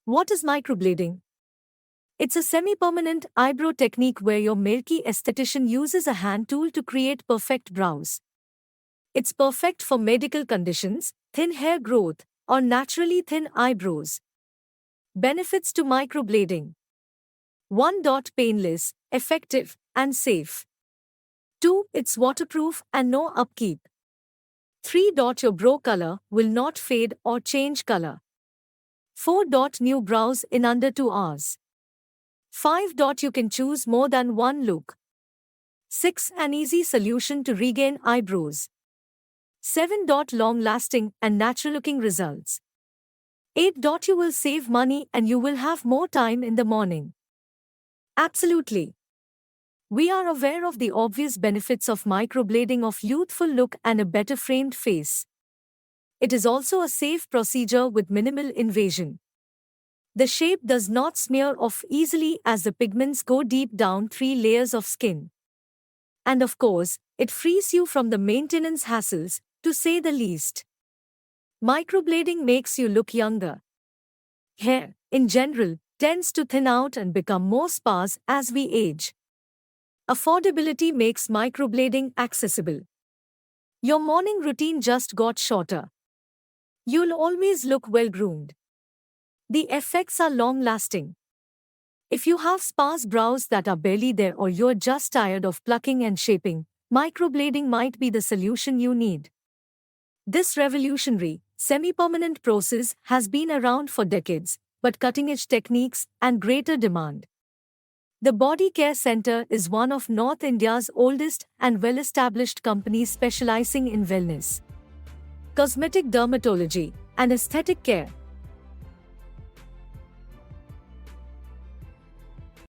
What is microblading? It's a semi-permanent eyebrow technique where your milky esthetician uses a hand tool to create perfect brows. It's perfect for medical conditions, thin hair growth, or naturally thin eyebrows. Benefits to microblading: 1. Painless, effective, and safe. 2. It's waterproof and no upkeep. 3. Your brow color will not fade or change color. 4. New brows in under 2 hours. 5. You can choose more than one look. 6. An easy solution to regain eyebrows. 7. Long-lasting and natural-looking results. 8. You will save money and you will have more time in the morning. Absolutely. We are aware of the obvious benefits of microblading of youthful look and a better framed face. It is also a safe procedure with minimal invasion. The shape does not smear off easily as the pigments go deep down 3 layers of skin. And of course, it frees you from the maintenance hassles, to say the least. Microblading makes you look younger. Hair, in general, tends to thin out and become more sparse as we age. Affordability makes microblading accessible. Your morning routine just got shorter. You'll always look well-groomed. The effects are long-lasting. If you have sparse brows that are barely there or you're just tired of plucking and shaping, microblading might be the solution you need. This revolutionary, semi-permanent process has been around for decades, but cutting-edge techniques and greater demand. The Body Care Center is one of North India's oldest and well-established companies specializing in wellness, cosmetic dermatology, and aesthetic care.